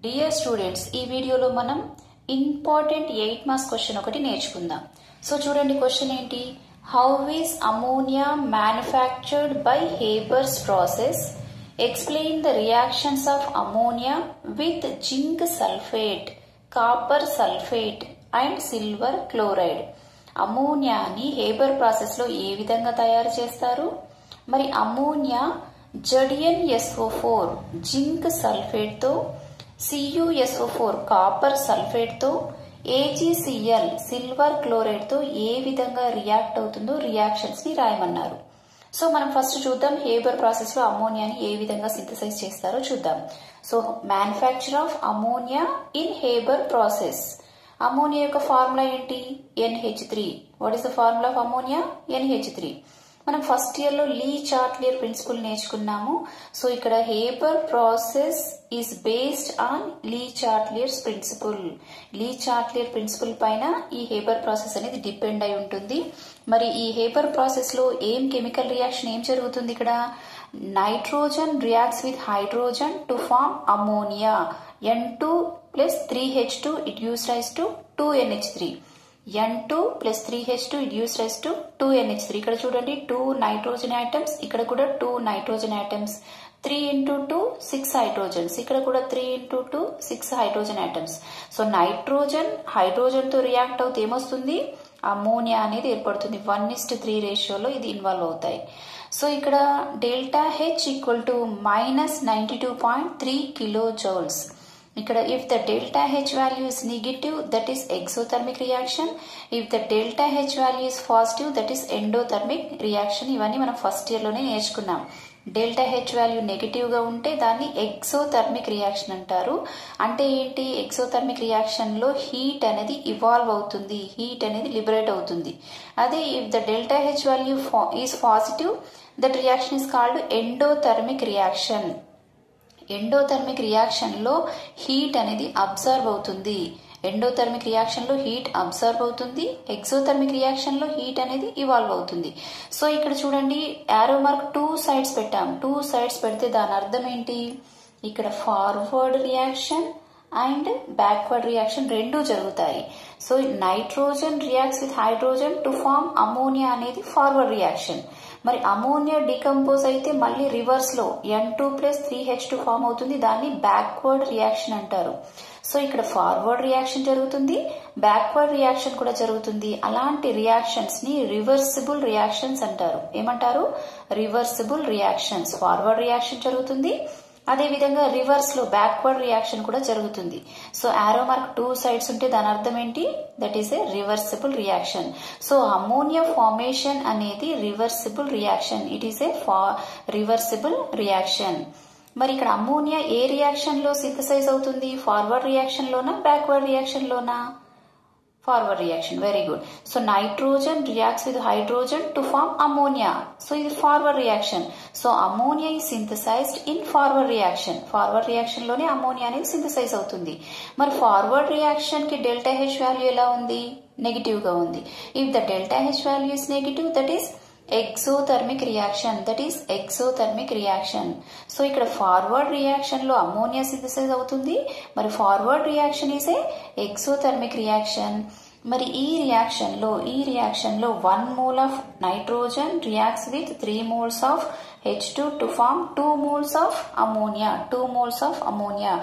Dear students, ఈ వీడియోలో మనం ఇంపార్టెంట్ 8 మార్క్స్ క్వశ్చన్ ఒకటి నేర్చుకుందాం. సో చూడండి, క్వశ్చన్ ఏంటి? How is ammonia manufactured by Haber's process? Explain the reactions of ammonia with zinc sulphate, copper sulphate and silver chloride. అమోనియాని Haber process లో ఏ విధంగా తయారు చేస్తారు? మరి అమోనియా ZnSO4 జింక్ సల్ఫేట్ తో, CuSO4 కాపర్ సల్ఫేట్ తో, AgCl సిల్వర్ క్లోరైడ్ తో ఏ విధంగా రియాక్ట్ అవుతుందో రియాక్షన్స్ ని రాయమన్నారు. సో మనం ఫస్ట్ చూద్దాం, హేబర్ ప్రాసెస్ లో అమోనియాని ఏ విధంగా సింథసైజ్ చేస్తారో చూద్దాం. So manufacture of ammonia in Haber process. Ammonia యొక్క ఫార్ములా ఏంటి? NH3. What is the formula of ammonia? NH3. మనం ఫస్ట్ ఇయర్ లో లీ చార్ట్లియర్ ప్రిన్సిపల్ నేర్చుకున్నాము. సో ఇక్కడ Haber process is based on Le Chatelier's principle. Le Chatelier principal పైన ఈ Haber process అనేది depend అయి ఉంటుంది. మరి ఈ హేబర్ ప్రాసెస్ లో ఏం కెమికల్ రియాక్షన్ ఏం జరుగుతుంది? ఇక్కడ nitrogen reacts with hydrogen to form ammonia. N2 plus 3H2 it gives rise to 2NH3. N2 plus 3H2 it gives rise to 2NH3. ఇక్కడ చూడండి 2 నైట్రోజన్ ఆటమ్స్, ఇక్కడ కూడా 2 నైట్రోజన్ ఆటమ్స్. 3 into 2 6 హైడ్రోజన్స్, ఇక్కడ కూడా 3 into 2 6 hydrogen atoms. So nitrogen hydrogen తో react అవుతే ఏమొస్తుంది? Ammonia అనేది ఏర్పడుతుంది. 1:3 రేషియోలో ఇది ఇన్వాల్వ్ అవుతాయి. సో ఇక్కడ delta H equal to -92.3 kilojoules. ఇక్కడ if the delta H value is negative, that is exothermic reaction. If the delta H value is positive, that is endothermic reaction. ఇవన్నీ మనం ఫస్ట్ ఇయర్ లోనే నేర్చుకున్నాం. Delta H value negative గా ఉంటే దాన్ని exothermic reaction అంటారు. అంటే ఏంటి? ఎక్సోథర్మిక్ రియాక్షన్ లో హీట్ అనేది ఇవాల్వ్ అవుతుంది, హీట్ అనేది లిబరేట్ అవుతుంది. అదే if the delta H value is positive, that reaction is called endothermic reaction. Endothermic reaction లో హీట్ అనేది అబ్జర్వ్ అవుతుంది. ఎండోథర్మిక్ రియాక్షన్ లో హీట్ అబ్జర్వ్ అవుతుంది, ఎక్సోథర్మిక్ రియాక్షన్ లో హీట్ అనేది ఇవాల్వ్ అవుతుంది. సో ఇక్కడ చూడండి, యారో మార్క్ 2 సైడ్స్ పెట్టాం. 2 సైడ్స్ పెడితే దాని అర్థం ఏంటి? ఇక్కడ forward reaction and backward reaction రెండూ జరుగుతాయి. So nitrogen reacts with hydrogen to form ammonia అనేది ఫార్వర్డ్ రియాక్షన్. మరి అమోనియా డికంపోజ్ అయితే మళ్ళీ రివర్స్ లో N2 plus 3H2 ఫార్మ్ అవుతుంది, దాన్ని బ్యాక్వర్డ్ రియాక్షన్ అంటారు. సో ఇక్కడ ఫార్వర్డ్ రియాక్షన్ జరుగుతుంది, బ్యాక్వర్డ్ రియాక్షన్ కూడా జరుగుతుంది. అలాంటి రియాక్షన్స్ ని రివర్సిబుల్ రియాక్షన్స్ అంటారు. ఏమంటారు? Reversible reactions. ఫార్వర్డ్ రియాక్షన్ జరుగుతుంది, అదే విధంగా రివర్స్ లో బ్యాక్వర్డ్ రియాక్షన్ కూడా జరుగుతుంది. సో ఆరో మార్క్ 2 సైడ్స్ ఉంటే దాని అర్థం ఏంటి? That is a reversible reaction. So ammonia formation అనేది reversible reaction. It is a reversible reaction. మరి ఇక్కడ అమోనియా ఏ రియాక్షన్ లో సింథసైజ్ అవుతుంది? ఫార్వర్డ్ రియాక్షన్ లోనా, బ్యాక్వర్డ్ రియాక్షన్ లోనా? Forward reaction. Very good. So nitrogen reacts with hydrogen to form ammonia. So ఇది forward reaction. So ammonia is synthesised in forward reaction. Forward reaction లోనే ammonia అనేది synthesise అవుతుంది. మరి forward reaction కి delta H value ఎలా ఉంది? Negative గా ఉంది. If the delta H value is negative, that is exothermic reaction. that is exothermic reaction. So ఇక్కడ ఫార్వర్డ్ రియాక్షన్ లో అమోనియా సింథసైజ్ అవుతుంది, మరి forward reaction is a exothermic reaction. మరి ఈ రియాక్షన్ లో 1 mole of nitrogen reacts with 3 moles of H2 to form 2 moles of ammonia. 2 moles of ammonia.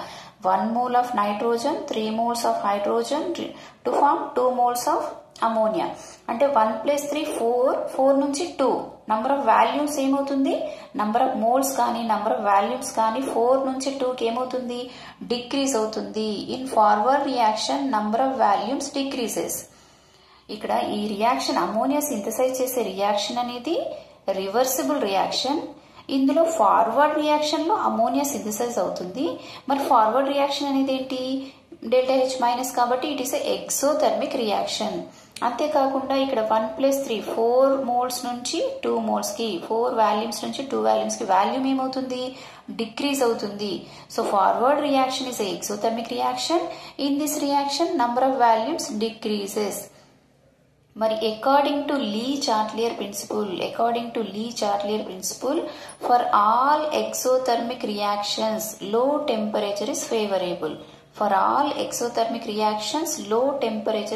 1 mole of nitrogen, 3 moles of hydrogen to form 2 moles of ammonia. అంటే 1 plus 3 4, 4 నుంచి 2. Number of volumes ఏమవుతుంది? Number of moles కానీ number of volumes కానీ 4 నుంచి 2కి ఏమవుతుంది? Decrease అవుతుంది. In forward reaction number of volumes decreases. ఇక్కడ ఈ రియాక్షన్ అమోనియా సింథసైజ్ చేసే రియాక్షన్ అనేది రివర్సిబుల్ రియాక్షన్. ఇందులో ఫార్వర్డ్ రియాక్షన్ లో అమోనియా సింథసైజ్ అవుతుంది. మరి ఫార్వర్డ్ రియాక్షన్ అనేది ఏంటి? డెల్టా H మైనస్ కాబట్టి ఇట్ ఈస్ ఎక్సోథర్మిక్ రియాక్షన్. అంతేకాకుండా ఇక్కడ 1 plus 3 4 మోల్స్ నుంచి 2 మోల్స్ కి, 4 వాల్యూమ్స్ నుంచి 2 వాల్యూమ్స్ కి వాల్యూమ్ ఏమవుతుంది? డిక్రీజ్ అవుతుంది. So forward reaction is exothermic reaction. In this reaction number of volumes decreases. మరి according to Le Chatelier principle for all exothermic reactions లో టెంపరేచర్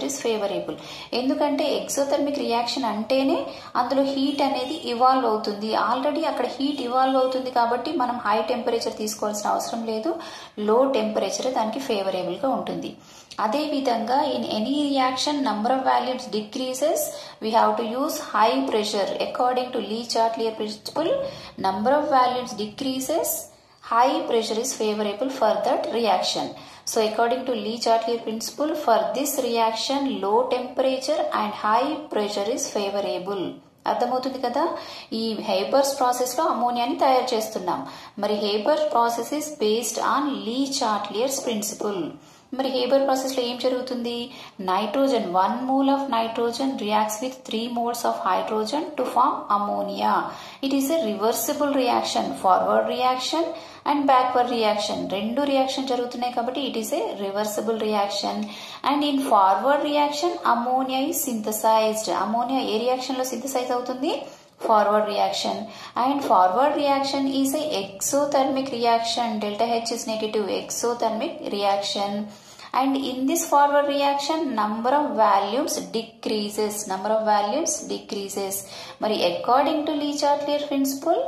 ఇస్ ఫేవరబుల్. ఎందుకంటే exothermic reaction అంటేనే అందులో heat అనేది evolve అవుతుంది. Already అక్కడ heat evolve అవుతుంది కాబట్టి మనం హై టెంపరేచర్ తీసుకోవాల్సిన అవసరం లేదు. లో టెంపరేచర్ దానికి ఫేవరబుల్ గా ఉంటుంది. అదే విధంగా in any reaction number of volumes decreases, we have to use high pressure. According to Le Chatelier principle, number of volumes decreases, high pressure is favorable for that reaction. So according to Lee Chartier principle, for this reaction low temperature and high pressure is favorable. అర్థమవుతుంది కదా. ఈ Haber's process లో అమోనియాని తయారు చేస్తున్నాం. మరి Haber process is based on Le Chatelier's principle. మరి Haber process లో ఏం జరుగుతుంది? Nitrogen 1 mole of nitrogen reacts with 3 moles of hydrogen to form ammonia. It is a reversible reaction, forward reaction and backward reaction. రెండు reaction జరుగుతున్నాయి కాబట్టి it is a reversible reaction. And in forward reaction ammonia is synthesised. Ammonia ఏ reaction లో synthesise అవుతుంది? forward reaction. And forward reaction is a exothermic reaction. Delta H is negative, exothermic reaction. And in this forward reaction number of volumes decreases. Mari according to Lee Chartier principle,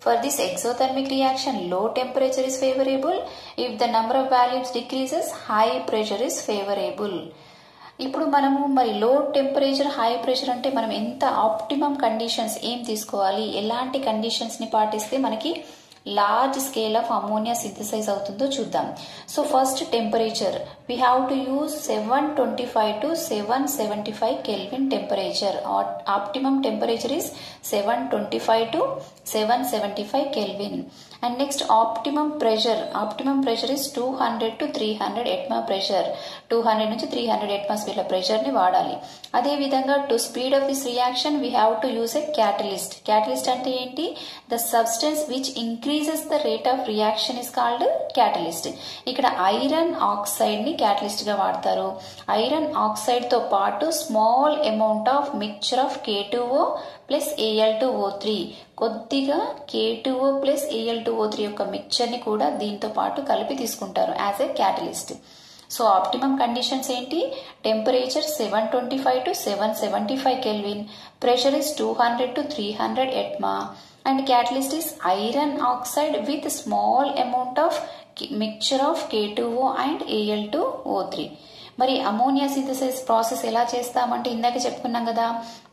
for this exothermic reaction low temperature is favorable. If the number of volumes decreases, high pressure is favorable. ఇప్పుడు మనము మరి లో temperature high pressure అంటే మనం ఎంత optimum conditions ఏం తీసుకోవాలి, ఎలాంటి కండిషన్స్ ని పాటిస్తే మనకి large scale of ammonia synthesize అవుతుందో చూద్దాం. So first temperature, we have to use 725 to 775 Kelvin temperature. Optimum temperature is 725 to 775 Kelvin. And next optimum pressure is 200 to 300 atma pressure. 200 నుంచి 300 atmosphere pressure ని వాడాలి. అదే విధంగా to speed of this reaction we have to use a catalyst. Catalyst అంటే ఏంటి? The substance which increases the rate of reaction is called catalyst. ఇక్కడ iron oxide ని catalyst గా వాడతారు. ఐరన్ ఆక్సైడ్ తో పాటు small amount of mixture of K2O plus Al2O3, కొద్దిగా K2O plus Al2O3 యొక్క మిక్చర్ ని కూడా దీంతో పాటు కలిపి తీసుకుంటారు as a catalyst. So optimum conditions ఏంటి? Temperature 725 to 775 Kelvin, pressure is 200 to 300 atma, and catalyst is iron oxide with small amount of mixture of K2O and Al2O3. మరి ammonia synthesis process ఎలా చేస్తామంటే ఇందాక చెప్పుకున్నాం కదా,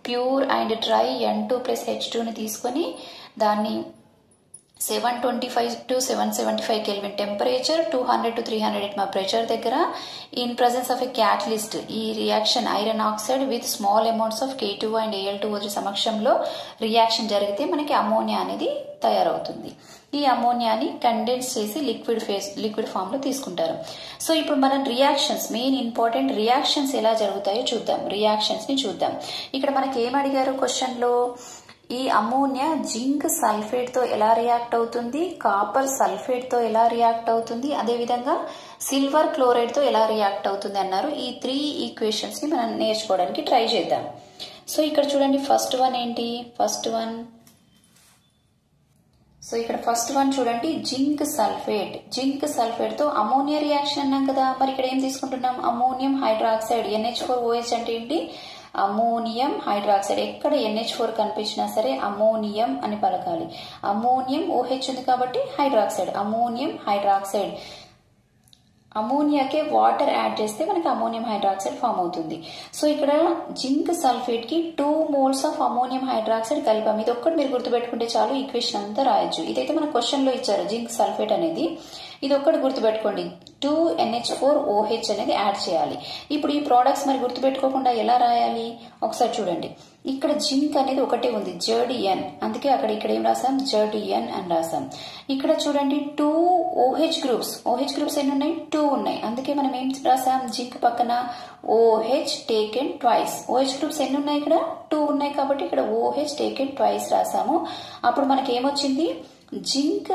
pure and dry N2 plus H2 ని తీసుకొని దాన్ని 725 to 775 Kelvin temperature, 200 to 300 atma pressure దగ్గర in presence of a catalyst ఈ reaction iron oxide with small amounts of K2 and Al2O3 సమక్షంలో రియాక్షన్ జరిగితే మనకి అమోనియా అనేది తయారవుతుంది. ఈ అమోనియాని కండెన్స్ చేసి లిక్విడ్ ఫామ్ లో తీసుకుంటారు. సో ఇప్పుడు మనం రియాక్షన్స్, మెయిన్ ఇంపార్టెంట్ రియాక్షన్స్ ఎలా జరుగుతాయో చూద్దాం. రియాక్షన్స్ ని చూద్దాం. ఇక్కడ మనకి ఏం అడిగారు క్వశ్చన్ లో, ఈ అమోనియా జింక్ సల్ఫేట్ తో ఎలా రియాక్ట్ అవుతుంది, కాపర్ సల్ఫేట్ తో ఎలా రియాక్ట్ అవుతుంది, అదే విధంగా సిల్వర్ క్లోరైడ్ తో ఎలా రియాక్ట్ అవుతుంది అన్నారు. ఈ 3 ఈక్వేషన్స్ ని మనం నేర్చుకోవడానికి ట్రై చేద్దాం. సో ఇక్కడ చూడండి, ఫస్ట్ వన్ ఏంటి? సో ఇక్కడ ఫస్ట్ వన్ చూడండి, జింక్ సల్ఫేట్ తో అమోనియా రియాక్షన్ అన్నాం కదా. మరి ఇక్కడ ఏం తీసుకుంటున్నాం? అమోనియం హైడ్రాక్సైడ్, NH4OH అంటే ఏంటి? Ammonium hydroxide. ఎక్కడ NH4 కనిపించినా సరే అమోనియం అని పలకాలి. అమోనియం OH ఉంది కాబట్టి హైడ్రాక్సైడ్, అమోనియం హైడ్రాక్సైడ్. అమోనియాకే వాటర్ యాడ్ చేస్తే మనకి అమోనియం హైడ్రాక్సైడ్ ఫామ్ అవుతుంది. సో ఇక్కడ జింక్ సల్ఫేట్ కి 2 moles ఆఫ్ అమోనియం హైడ్రాక్సైడ్ కలిపాం. ఇది ఒక్కటి మీరు గుర్తుపెట్టుకుంటే చాలు, ఈక్వేషన్ అంతా రాయొచ్చు. ఇదైతే మన క్వశ్చన్ లో ఇచ్చారు జింక్ సల్ఫేట్ అనేది. ఇది ఒక్కటి గుర్తుపెట్టుకోండి, 2NH4OH అనేది యాడ్ చేయాలి. ఇప్పుడు ఈ ప్రోడక్ట్స్ మరి గుర్తుపెట్టుకోకుండా ఎలా రాయాలి ఒకసారి చూడండి. ఇక్కడ జింక్ అనేది ఒకటే ఉంది, ZN, అందుకే ఇక్కడ ఏం రాసాం? ZN అని రాసాం. ఇక్కడ చూడండి 2 OH గ్రూప్స్ ఎన్ని ఉన్నాయి? 2 ఉన్నాయి. అందుకే మనం ఏం రాసాం? జింక్ పక్కన OH taken twice. OH groups ఎన్ని ఉన్నాయి? ఇక్కడ 2 ఉన్నాయి కాబట్టి ఇక్కడ OH టేకెన్ ట్వైస్ రాసాము. అప్పుడు మనకి ఏమొచ్చింది? జింక్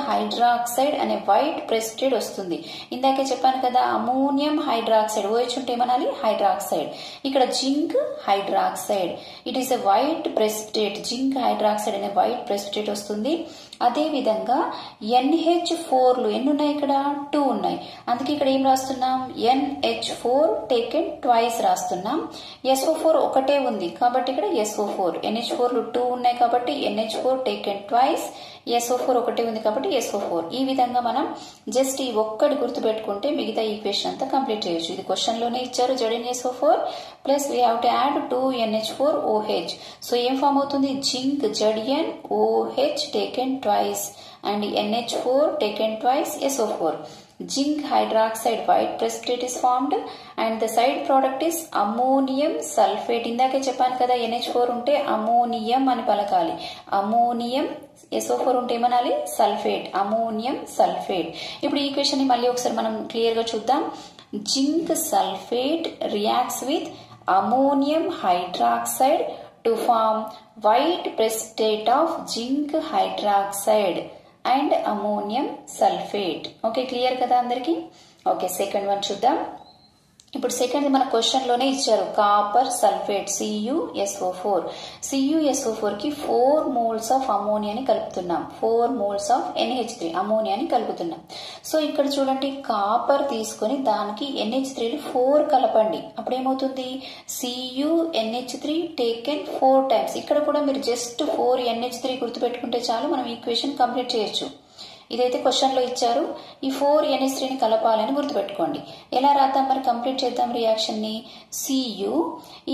హైడ్రాక్సైడ్ అనే వైట్ ప్రెసిపిటేట్ వస్తుంది. ఇందాకే చెప్పాను కదా అమోనియం హైడ్రాక్సైడ్ OH ఉంటే ఏమనాలి హైడ్రాక్సైడ్. ఇక్కడ zinc hydroxide it is a white precipitate. Zinc hydroxide అనే వైట్ ప్రెసిపిటేట్ వస్తుంది. అదే విధంగా NH4లు ఎన్ని ఉన్నాయి? ఇక్కడ 2 ఉన్నాయి. అందుకే ఇక్కడ ఏం రాస్తున్నాం? NH4 టేకెన్ ట్వైస్ రాస్తున్నాం. SO4 ఒకటే ఉంది కాబట్టి ఇక్కడ SO4. NH4లు 2 ఉన్నాయి కాబట్టి NH4 టేకెన్ ట్వైస్. SO4 ఒకటే ఉంది కాబట్టి SO4. ఈ విధంగా మనం జస్ట్ ఈ ఒక్కటి గుర్తుపెట్టుకుంటే మిగతా ఈక్వేషన్ అంతా కంప్లీట్ చేయొచ్చు. ఇది క్వశ్చన్ లోనే ఇచ్చారు. ZnSO4 plus we have to add 2NH4OH. So ఏం ఫామ్ అవుతుంది? Zinc ZnOH taken twice and NH4 taken twice SO4. Zinc hydroxide white precipitate is formed and the side product is ammonium sulfate. ఇందాకే చెప్పాను కదా NH4 ఉంటే ammonium అని పలకాలి. Ammonium SO4 ఉంటే ఏమనాలి? సల్ఫేట్. Ammonium sulphate. ఇప్పుడు ఈ ఈక్వేషన్ ని మళ్ళీ ఒకసారి మనం క్లియర్ గా చూద్దాం. Zinc sulphate reacts with ammonium hydroxide to form white precipitate of zinc hydroxide and ammonium sulfate. Okay, clear kada andarki? Okay, second one chuddam. ఇప్పుడు సెకండ్ మన క్వశ్చన్ లోనే ఇచ్చారు కాపర్ సల్ఫేట్ CuSO4. CuSO4 కి 4 moles of అమోనియాని కలుపుతున్నాం. 4 moles of NH3 అమోనియాని కలుపుతున్నాం. So ఇక్కడ చూడండి కాపర్ తీసుకొని దానికి NH3లు 4 కలపండి. అప్పుడు ఏమవుతుంది? CuNH3 taken 4 times. ఇక్కడ కూడా మీరు జస్ట్ 4 NH3 గుర్తుపెట్టుకుంటే చాలు, మనం ఈక్వేషన్ కంప్లీట్ చేయొచ్చు. ఇదైతే క్వశ్చన్ లో ఇచ్చారు. ఈ 4 NH3ని కలపాలని గుర్తుపెట్టుకోండి. ఎలా రాద్దాం మరి? కంప్లీట్ చేద్దాం రియాక్షన్ ని. Cu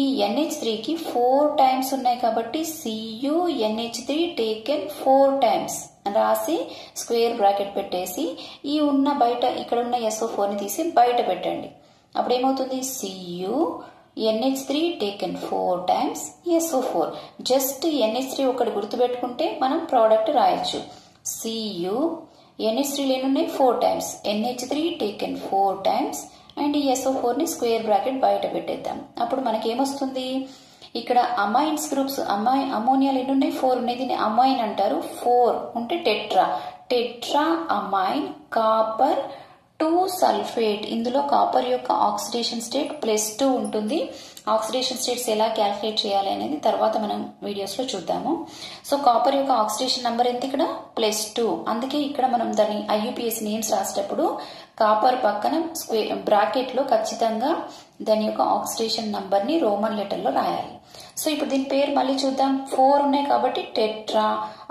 ఈ NH3కి 4 టైమ్స్ ఉన్నాయి కాబట్టి CuNH3 టేకెన్ 4 టైమ్స్ రాసి స్క్వేర్ బ్రాకెట్ పెట్టేసి ఈ ఉన్న బయట ఇక్కడ ఉన్న SO4 ని తీసి బయట పెట్టండి. అప్పుడు ఏమవుతుంది? NH3 taken 4 times SO4. Just NH3 ఒకటి గుర్తుపెట్టుకుంటే మనం ప్రోడక్ట్ రాయొచ్చు. NH3 ఎన్నున్నాయి? 4 times. NH3 taken 4 times and ఈ SO4 ని స్క్వేర్ బ్రాకెట్ బయట పెట్టేద్దాం. అప్పుడు మనకి ఏమొస్తుంది? ఇక్కడ అమైన్స్ గ్రూప్స్ అమోనియాలు ఎన్నున్నాయి? 4 ఉన్నాయి. దీన్ని అమైన్ అంటారు. 4 ఉంటే టెట్రా అమైన్ కాపర్ 2 సల్ఫేట్. ఇందులో కాపర్ యొక్క ఆక్సిడేషన్ స్టేట్ +2 ఉంటుంది. ఆక్సిడేషన్ స్టేట్స్ ఎలా క్యాల్కులేట్ చేయాలి అనేది తర్వాత మనం వీడియోస్ లో చూద్దాము. సో కాపర్ యొక్క ఆక్సిడేషన్ నంబర్ ఎంత? ఇక్కడ +2. అందుకే ఇక్కడ మనం దాని IUPAC నేమ్స్ రాసేటప్పుడు కాపర్ పక్కన బ్రాకెట్ లో ఖచ్చితంగా దాని యొక్క ఆక్సిడేషన్ నంబర్ ని రోమన్ లెటర్ లో రాయాలి. సో ఇప్పుడు దీని పేరు మళ్ళీ చూద్దాం. 4 ఉన్నాయి కాబట్టి టెట్రా.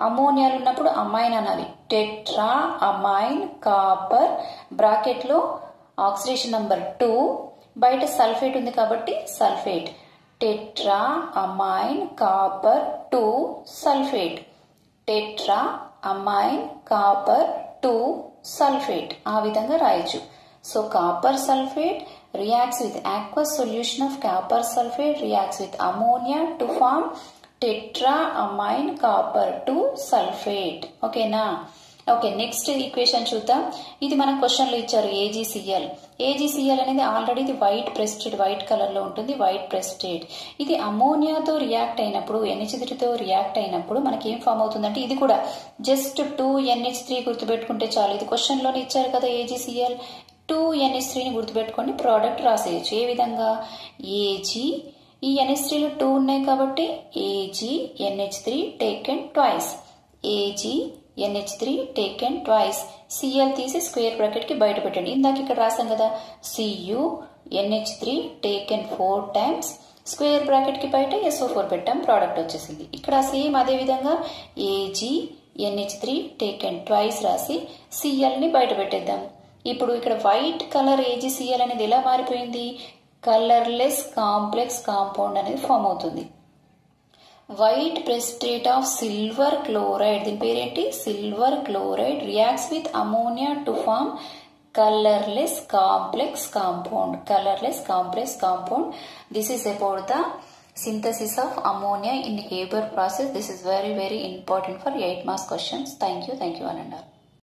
అమోనియాలు ఉన్నప్పుడు అమైన్ అనాలి. టెట్రా అమైన్ కాపర్ బ్రాకెట్ లో ఆక్సిడేషన్ నంబర్ 2. బయట సల్ఫేట్ ఉంది కాబట్టి sulphate. Tetra amine copper 2 sulphate. Tetra amine copper 2 sulphate. ఆ విధంగా రాయొచ్చు. So copper sulphate reacts with aqueous solution of copper sulfate reacts with ammonia to form tetraamine copper 2 sulfate. ఓకేనా? Okay, next equation చూద్దాం. ఇది మన question లో ఇచ్చారు AgCl. AgCl అనేది ఆల్రెడీ ఇది వైట్ ప్రెసిపిటేట్, వైట్ కలర్ లో ఉంటుంది. వైట్ ప్రెసిపిటేట్ ఇది అమోనియాతో రియాక్ట్ అయినప్పుడు, NH3తో రియాక్ట్ అయినప్పుడు మనకి ఏం ఫామ్ అవుతుందంటే ఇది కూడా జస్ట్ 2NH3 గుర్తుపెట్టుకుంటే చాలు. ఇది క్వశ్చన్ లోనే ఇచ్చారు కదా AgCl. 2NH3ని గుర్తుపెట్టుకోండి, ప్రోడక్ట్ రాసేయచ్చు. ఏ విధంగా? Ag ఈ NH3లో 2 ఉన్నాయి కాబట్టి AgNH3 taken twice. AgNH3 taken twice. Cl తీసి స్క్వేర్ బ్రాకెట్ కి బయట పెట్టండి. ఇందాక ఇక్కడ రాసాం కదా CuNH3 taken 4 times. Square bracket కి బయట SO4 పెట్టాం, ప్రోడక్ట్ వచ్చేసింది. ఇక్కడ సేమ్ అదే విధంగా AgNH3 టేకెన్ ట్వైస్ రాసి Cl ని బయట పెట్టేద్దాం. ఇప్పుడు ఇక్కడ వైట్ కలర్ AgCl అనేది ఎలా మారిపోయింది? కలర్లెస్ కాంప్లెక్స్ కాంపౌండ్ అనేది ఫామ్ అవుతుంది. White precipitate of silver chloride, దీని పేరేంటి? Silver chloride reacts with ammonia to form colorless complex compound. Colorless complex compound. This is about the synthesis of ammonia in Haber process. This is very important for 8 marks questions. Thank you all and all.